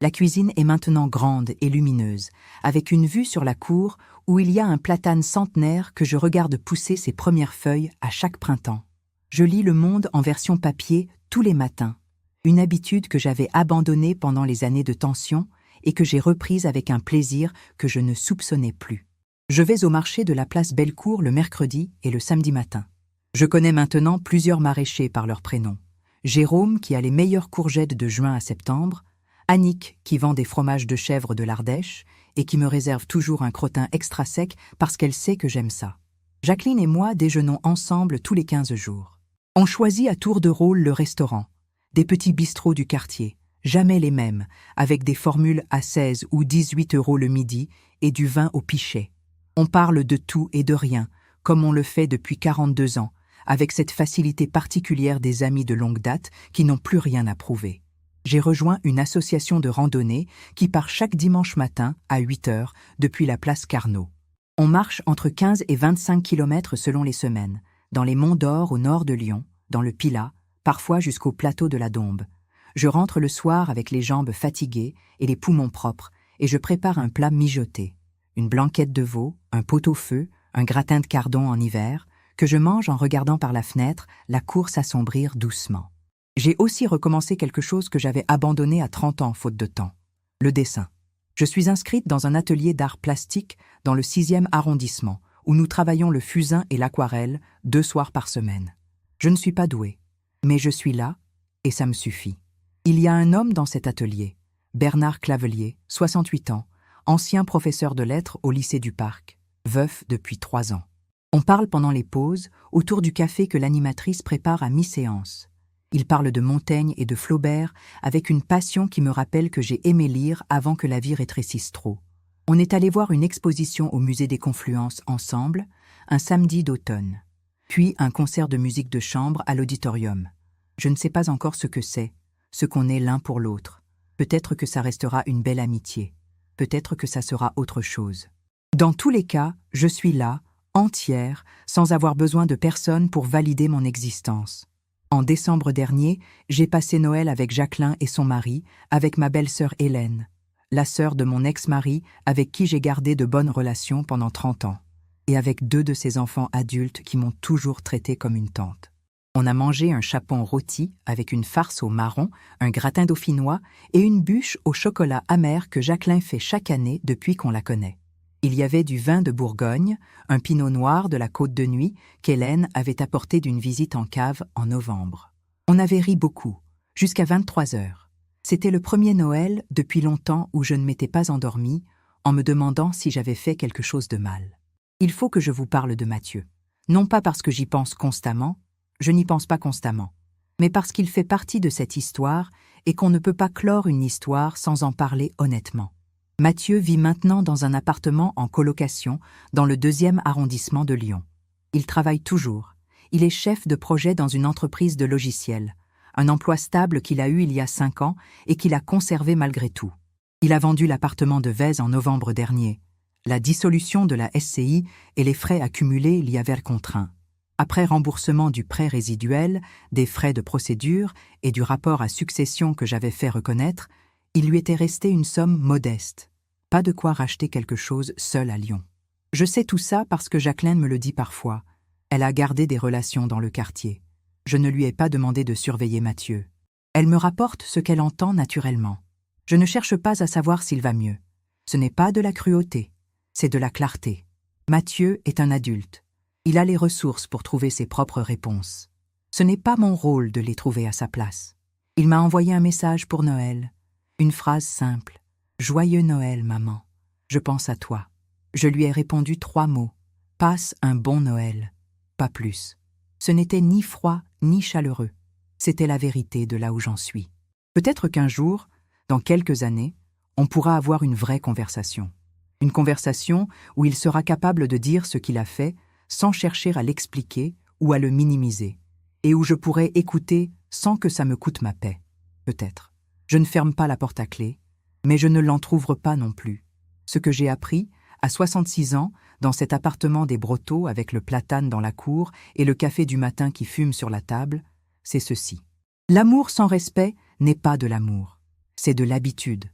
La cuisine est maintenant grande et lumineuse, avec une vue sur la cour où il y a un platane centenaire que je regarde pousser ses premières feuilles à chaque printemps. Je lis Le Monde en version papier tous les matins, une habitude que j'avais abandonnée pendant les années de tension et que j'ai reprise avec un plaisir que je ne soupçonnais plus. Je vais au marché de la place Bellecour le mercredi et le samedi matin. Je connais maintenant plusieurs maraîchers par leur prénom. Jérôme qui a les meilleures courgettes de juin à septembre, Annick qui vend des fromages de chèvre de l'Ardèche et qui me réserve toujours un crottin extra sec parce qu'elle sait que j'aime ça. Jacqueline et moi déjeunons ensemble tous les 15 jours. On choisit à tour de rôle le restaurant, des petits bistrots du quartier, jamais les mêmes, avec des formules à 16 ou 18 € le midi et du vin au pichet. On parle de tout et de rien, comme on le fait depuis 42 ans, avec cette facilité particulière des amis de longue date qui n'ont plus rien à prouver. J'ai rejoint une association de randonnée qui part chaque dimanche matin à 8 h depuis la place Carnot. On marche entre 15 et 25 km selon les semaines, dans les Monts d'Or au nord de Lyon, dans le Pilat, parfois jusqu'au plateau de la Dombes. Je rentre le soir avec les jambes fatiguées et les poumons propres et je prépare un plat mijoté. Une blanquette de veau, un pot-au-feu, un gratin de cardon en hiver, que je mange en regardant par la fenêtre la cour s'assombrir doucement. J'ai aussi recommencé quelque chose que j'avais abandonné à 30 ans faute de temps, le dessin. Je suis inscrite dans un atelier d'art plastique dans le 6e arrondissement, où nous travaillons le fusain et l'aquarelle 2 soirs par semaine. Je ne suis pas douée, mais je suis là et ça me suffit. Il y a un homme dans cet atelier, Bernard Clavelier, 68 ans, ancien professeur de lettres au lycée du Parc, veuf depuis 3 ans. On parle pendant les pauses, autour du café que l'animatrice prépare à mi-séance. Il parle de Montaigne et de Flaubert avec une passion qui me rappelle que j'ai aimé lire avant que la vie rétrécisse trop. On est allé voir une exposition au musée des Confluences ensemble, un samedi d'automne. Puis un concert de musique de chambre à l'auditorium. Je ne sais pas encore ce que c'est, ce qu'on est l'un pour l'autre. Peut-être que ça restera une belle amitié. Peut-être que ça sera autre chose. Dans tous les cas, je suis là, entière, sans avoir besoin de personne pour valider mon existence. En décembre dernier, j'ai passé Noël avec Jacqueline et son mari, avec ma belle-sœur Hélène, la sœur de mon ex-mari avec qui j'ai gardé de bonnes relations pendant 30 ans, et avec 2 de ses enfants adultes qui m'ont toujours traité comme une tante. On a mangé un chapon rôti avec une farce au marron, un gratin dauphinois et une bûche au chocolat amer que Jacqueline fait chaque année depuis qu'on la connaît. Il y avait du vin de Bourgogne, un pinot noir de la Côte de Nuit qu'Hélène avait apporté d'une visite en cave en novembre. On avait ri beaucoup, jusqu'à 23 h. C'était le premier Noël depuis longtemps où je ne m'étais pas endormie en me demandant si j'avais fait quelque chose de mal. Il faut que je vous parle de Mathieu. Non pas parce que j'y pense constamment, je n'y pense pas constamment, mais parce qu'il fait partie de cette histoire et qu'on ne peut pas clore une histoire sans en parler honnêtement. Mathieu vit maintenant dans un appartement en colocation dans le 2e arrondissement de Lyon. Il travaille toujours. Il est chef de projet dans une entreprise de logiciels, un emploi stable qu'il a eu il y a 5 ans et qu'il a conservé malgré tout. Il a vendu l'appartement de Vèze en novembre dernier. La dissolution de la SCI et les frais accumulés l'y avaient contraint. Après remboursement du prêt résiduel, des frais de procédure et du rapport à succession que j'avais fait reconnaître, il lui était resté une somme modeste. Pas de quoi racheter quelque chose seul à Lyon. Je sais tout ça parce que Jacqueline me le dit parfois. Elle a gardé des relations dans le quartier. Je ne lui ai pas demandé de surveiller Mathieu. Elle me rapporte ce qu'elle entend naturellement. Je ne cherche pas à savoir s'il va mieux. Ce n'est pas de la cruauté, c'est de la clarté. Mathieu est un adulte. Il a les ressources pour trouver ses propres réponses. Ce n'est pas mon rôle de les trouver à sa place. Il m'a envoyé un message pour Noël. Une phrase simple. « Joyeux Noël, maman. Je pense à toi. » Je lui ai répondu 3 mots. « Passe un bon Noël. » Pas plus. Ce n'était ni froid ni chaleureux. C'était la vérité de là où j'en suis. Peut-être qu'un jour, dans quelques années, on pourra avoir une vraie conversation. Une conversation où il sera capable de dire ce qu'il a fait sans chercher à l'expliquer ou à le minimiser, et où je pourrai écouter sans que ça me coûte ma paix. Peut-être. Je ne ferme pas la porte à clé, mais je ne l'entrouvre pas non plus. Ce que j'ai appris, à 66 ans, dans cet appartement des Brotteaux avec le platane dans la cour et le café du matin qui fume sur la table, c'est ceci. L'amour sans respect n'est pas de l'amour. C'est de l'habitude,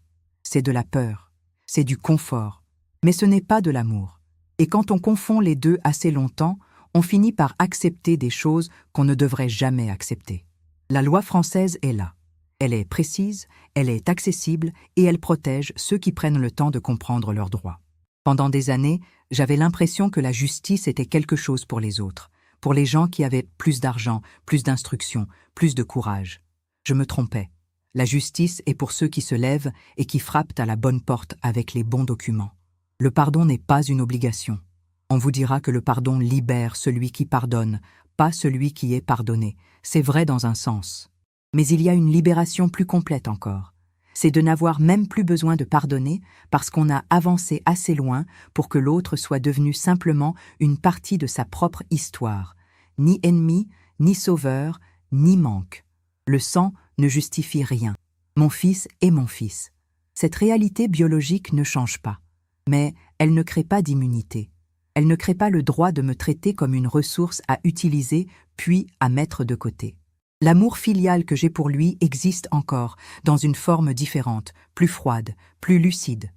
c'est de la peur, c'est du confort, mais ce n'est pas de l'amour. Et quand on confond les deux assez longtemps, on finit par accepter des choses qu'on ne devrait jamais accepter. La loi française est là. Elle est précise, elle est accessible et elle protège ceux qui prennent le temps de comprendre leurs droits. Pendant des années, j'avais l'impression que la justice était quelque chose pour les autres, pour les gens qui avaient plus d'argent, plus d'instruction, plus de courage. Je me trompais. La justice est pour ceux qui se lèvent et qui frappent à la bonne porte avec les bons documents. Le pardon n'est pas une obligation. On vous dira que le pardon libère celui qui pardonne, pas celui qui est pardonné. C'est vrai dans un sens. Mais il y a une libération plus complète encore. C'est de n'avoir même plus besoin de pardonner parce qu'on a avancé assez loin pour que l'autre soit devenu simplement une partie de sa propre histoire. Ni ennemi, ni sauveur, ni manque. Le sang ne justifie rien. Mon fils est mon fils. Cette réalité biologique ne change pas. Mais elle ne crée pas d'immunité. Elle ne crée pas le droit de me traiter comme une ressource à utiliser puis à mettre de côté. L'amour filial que j'ai pour lui existe encore, dans une forme différente, plus froide, plus lucide.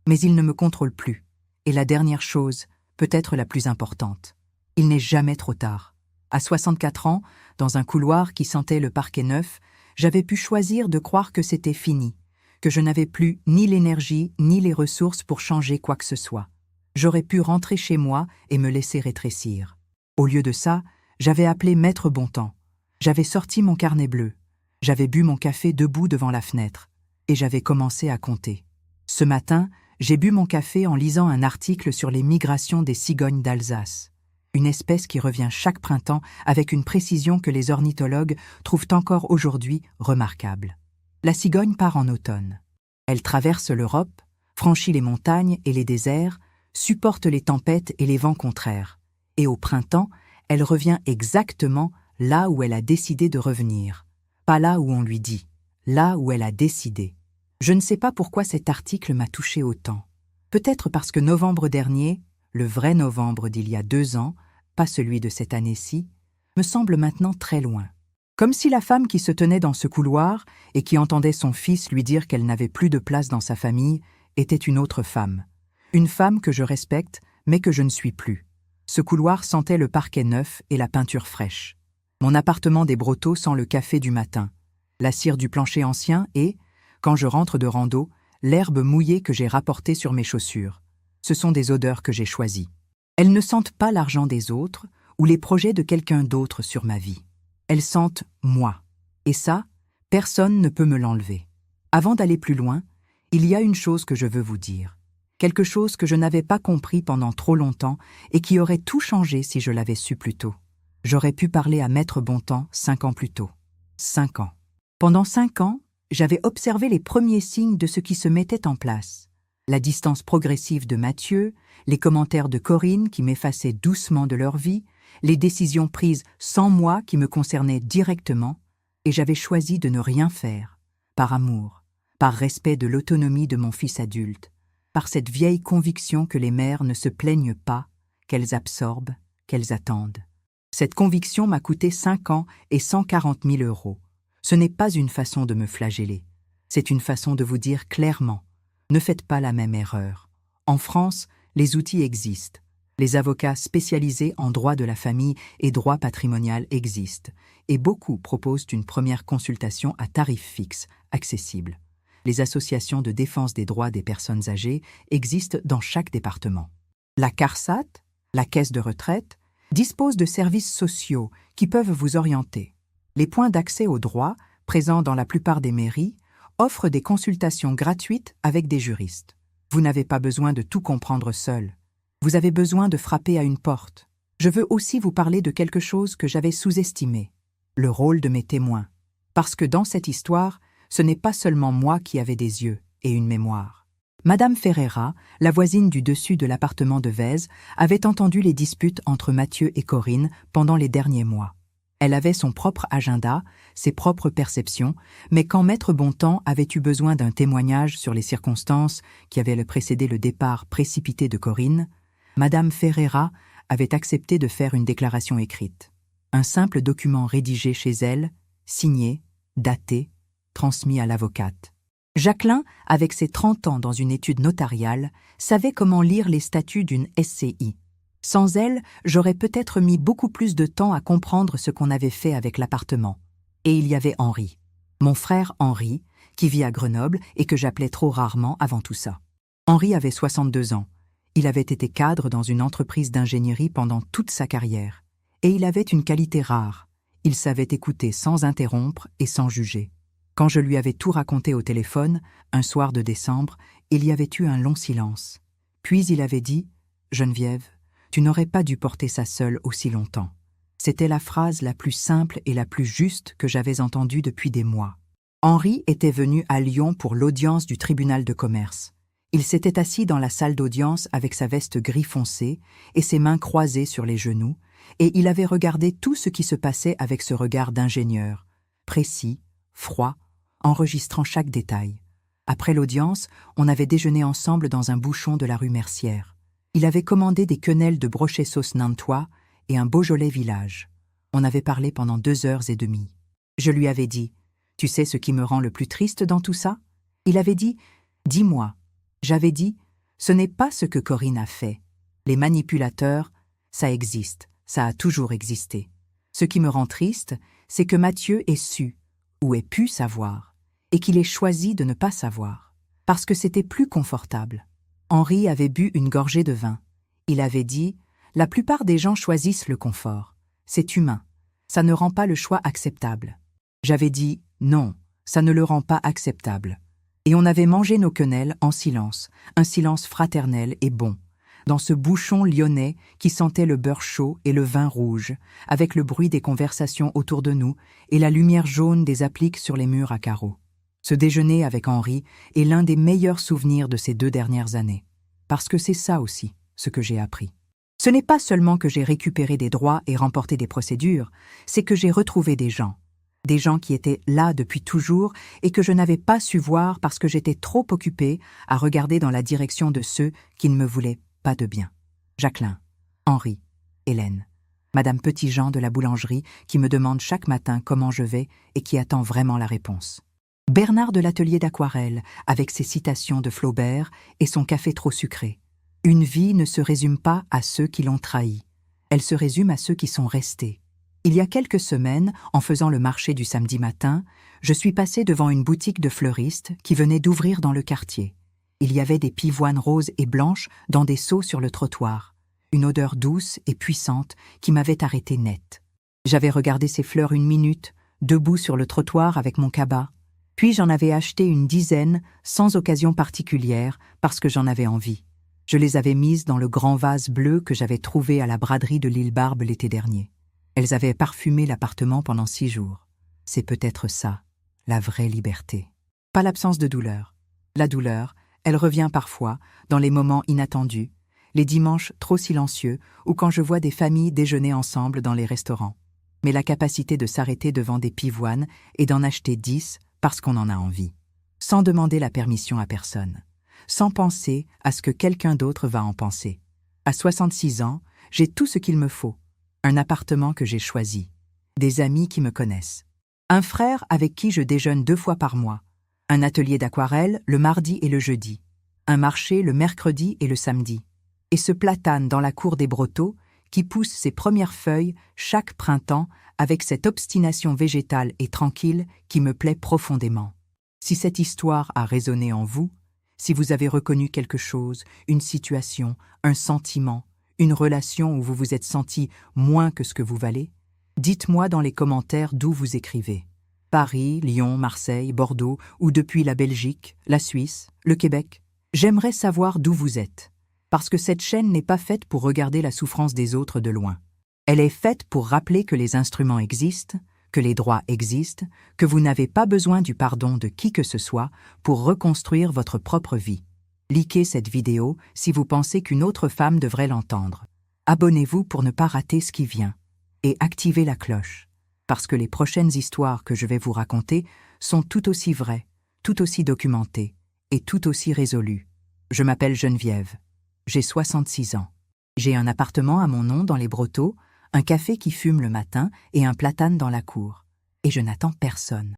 Mais il ne me contrôle plus. Et la dernière chose, peut-être la plus importante, il n'est jamais trop tard. À 64 ans, dans un couloir qui sentait le parquet neuf, j'avais pu choisir de croire que c'était fini, que je n'avais plus ni l'énergie ni les ressources pour changer quoi que ce soit. J'aurais pu rentrer chez moi et me laisser rétrécir. Au lieu de ça, j'avais appelé Maître Bontemps. J'avais sorti mon carnet bleu. J'avais bu mon café debout devant la fenêtre. Et j'avais commencé à compter. Ce matin, j'ai bu mon café en lisant un article sur les migrations des cigognes d'Alsace. Une espèce qui revient chaque printemps avec une précision que les ornithologues trouvent encore aujourd'hui remarquable. La cigogne part en automne. Elle traverse l'Europe, franchit les montagnes et les déserts, supporte les tempêtes et les vents contraires. Et au printemps, elle revient exactement là où elle a décidé de revenir. Pas là où on lui dit, là où elle a décidé. Je ne sais pas pourquoi cet article m'a touché autant. Peut-être parce que novembre dernier, le vrai novembre d'il y a 2 ans, pas celui de cette année-ci, me semble maintenant très loin. Comme si la femme qui se tenait dans ce couloir et qui entendait son fils lui dire qu'elle n'avait plus de place dans sa famille était une autre femme. Une femme que je respecte, mais que je ne suis plus. Ce couloir sentait le parquet neuf et la peinture fraîche. Mon appartement des Brotteaux sent le café du matin, la cire du plancher ancien et, quand je rentre de rando, l'herbe mouillée que j'ai rapportée sur mes chaussures. Ce sont des odeurs que j'ai choisies. Elles ne sentent pas l'argent des autres ou les projets de quelqu'un d'autre sur ma vie. Elles sentent moi. Et ça, personne ne peut me l'enlever. Avant d'aller plus loin, il y a une chose que je veux vous dire. Quelque chose que je n'avais pas compris pendant trop longtemps et qui aurait tout changé si je l'avais su plus tôt. J'aurais pu parler à Maître Bontemps 5 ans plus tôt. 5 ans. Pendant 5 ans, j'avais observé les premiers signes de ce qui se mettait en place. La distance progressive de Mathieu, les commentaires de Corinne qui m'effaçaient doucement de leur vie, les décisions prises sans moi qui me concernaient directement, et j'avais choisi de ne rien faire, par amour, par respect de l'autonomie de mon fils adulte, par cette vieille conviction que les mères ne se plaignent pas, qu'elles absorbent, qu'elles attendent. Cette conviction m'a coûté 5 ans et 140 000 euros. Ce n'est pas une façon de me flageller. C'est une façon de vous dire clairement, ne faites pas la même erreur. En France, les outils existent. Les avocats spécialisés en droit de la famille et droit patrimonial existent, et beaucoup proposent une première consultation à tarif fixe, accessible. Les associations de défense des droits des personnes âgées existent dans chaque département. La CARSAT, la caisse de retraite, dispose de services sociaux qui peuvent vous orienter. Les points d'accès au droit, présents dans la plupart des mairies, offrent des consultations gratuites avec des juristes. Vous n'avez pas besoin de tout comprendre seul. Vous avez besoin de frapper à une porte. Je veux aussi vous parler de quelque chose que j'avais sous-estimé, le rôle de mes témoins. Parce que dans cette histoire, ce n'est pas seulement moi qui avais des yeux et une mémoire. Madame Ferreira, la voisine du dessus de l'appartement de Vèze, avait entendu les disputes entre Mathieu et Corinne pendant les derniers mois. Elle avait son propre agenda, ses propres perceptions, mais quand Maître Bontemps avait eu besoin d'un témoignage sur les circonstances qui avaient précédé le départ précipité de Corinne, Madame Ferreira avait accepté de faire une déclaration écrite. Un simple document rédigé chez elle, signé, daté, transmis à l'avocate. Jacqueline, avec ses 30 ans dans une étude notariale, savait comment lire les statuts d'une SCI. Sans elle, j'aurais peut-être mis beaucoup plus de temps à comprendre ce qu'on avait fait avec l'appartement. Et il y avait Henri, mon frère Henri, qui vit à Grenoble et que j'appelais trop rarement avant tout ça. Henri avait 62 ans. Il avait été cadre dans une entreprise d'ingénierie pendant toute sa carrière. Et il avait une qualité rare. Il savait écouter sans interrompre et sans juger. Quand je lui avais tout raconté au téléphone, un soir de décembre, il y avait eu un long silence. Puis il avait dit « Geneviève, tu n'aurais pas dû porter ça seule aussi longtemps. » C'était la phrase la plus simple et la plus juste que j'avais entendue depuis des mois. Henri était venu à Lyon pour l'audience du tribunal de commerce. Il s'était assis dans la salle d'audience avec sa veste gris foncé et ses mains croisées sur les genoux, et il avait regardé tout ce qui se passait avec ce regard d'ingénieur, précis, froid, enregistrant chaque détail. Après l'audience, on avait déjeuné ensemble dans un bouchon de la rue Mercière. Il avait commandé des quenelles de brochet sauce nantois et un Beaujolais village. On avait parlé pendant 2h30. Je lui avais dit « Tu sais ce qui me rend le plus triste dans tout ça ?» Il avait dit « Dis-moi. » J'avais dit « Ce n'est pas ce que Corinne a fait. Les manipulateurs, ça existe, ça a toujours existé. Ce qui me rend triste, c'est que Mathieu ait su, ou ait pu savoir, et qu'il ait choisi de ne pas savoir, parce que c'était plus confortable. » Henri avait bu une gorgée de vin. Il avait dit « La plupart des gens choisissent le confort. C'est humain. Ça ne rend pas le choix acceptable. » J'avais dit « Non, ça ne le rend pas acceptable. » Et on avait mangé nos quenelles en silence, un silence fraternel et bon, dans ce bouchon lyonnais qui sentait le beurre chaud et le vin rouge, avec le bruit des conversations autour de nous et la lumière jaune des appliques sur les murs à carreaux. Ce déjeuner avec Henri est l'un des meilleurs souvenirs de ces 2 dernières années. Parce que c'est ça aussi, ce que j'ai appris. Ce n'est pas seulement que j'ai récupéré des droits et remporté des procédures, c'est que j'ai retrouvé des gens qui étaient là depuis toujours et que je n'avais pas su voir parce que j'étais trop occupée à regarder dans la direction de ceux qui ne me voulaient pas de bien. Jacqueline, Henri, Hélène, Madame Petitjean de la boulangerie qui me demande chaque matin comment je vais et qui attend vraiment la réponse. Bernard de l'atelier d'aquarelle avec ses citations de Flaubert et son café trop sucré. Une vie ne se résume pas à ceux qui l'ont trahi. Elle se résume à ceux qui sont restés. Il y a quelques semaines, en faisant le marché du samedi matin, je suis passée devant une boutique de fleuristes qui venait d'ouvrir dans le quartier. Il y avait des pivoines roses et blanches dans des seaux sur le trottoir. Une odeur douce et puissante qui m'avait arrêtée net. J'avais regardé ces fleurs 1 minute, debout sur le trottoir avec mon cabas. Puis j'en avais acheté une 10aine, sans occasion particulière, parce que j'en avais envie. Je les avais mises dans le grand vase bleu que j'avais trouvé à la braderie de l'île Barbe l'été dernier. Elles avaient parfumé l'appartement pendant 6 jours. C'est peut-être ça, la vraie liberté. Pas l'absence de douleur. La douleur, elle revient parfois, dans les moments inattendus, les dimanches trop silencieux ou quand je vois des familles déjeuner ensemble dans les restaurants. Mais la capacité de s'arrêter devant des pivoines et d'en acheter 10 parce qu'on en a envie, sans demander la permission à personne, sans penser à ce que quelqu'un d'autre va en penser. À 66 ans, j'ai tout ce qu'il me faut. Un appartement que j'ai choisi. Des amis qui me connaissent. Un frère avec qui je déjeune 2 fois par mois. Un atelier d'aquarelle le mardi et le jeudi. Un marché le mercredi et le samedi. Et ce platane dans la cour des Brotteaux qui pousse ses premières feuilles chaque printemps avec cette obstination végétale et tranquille qui me plaît profondément. Si cette histoire a résonné en vous, si vous avez reconnu quelque chose, une situation, un sentiment, une relation où vous vous êtes senti moins que ce que vous valez, dites-moi dans les commentaires d'où vous écrivez. Paris, Lyon, Marseille, Bordeaux ou depuis la Belgique, la Suisse, le Québec. J'aimerais savoir d'où vous êtes. Parce que cette chaîne n'est pas faite pour regarder la souffrance des autres de loin. Elle est faite pour rappeler que les instruments existent, que les droits existent, que vous n'avez pas besoin du pardon de qui que ce soit pour reconstruire votre propre vie. Likez cette vidéo si vous pensez qu'une autre femme devrait l'entendre. Abonnez-vous pour ne pas rater ce qui vient. Et activez la cloche. Parce que les prochaines histoires que je vais vous raconter sont tout aussi vraies, tout aussi documentées et tout aussi résolues. Je m'appelle Geneviève. J'ai 66 ans. J'ai un appartement à mon nom dans les Brotteaux, un café qui fume le matin et un platane dans la cour. Et je n'attends personne.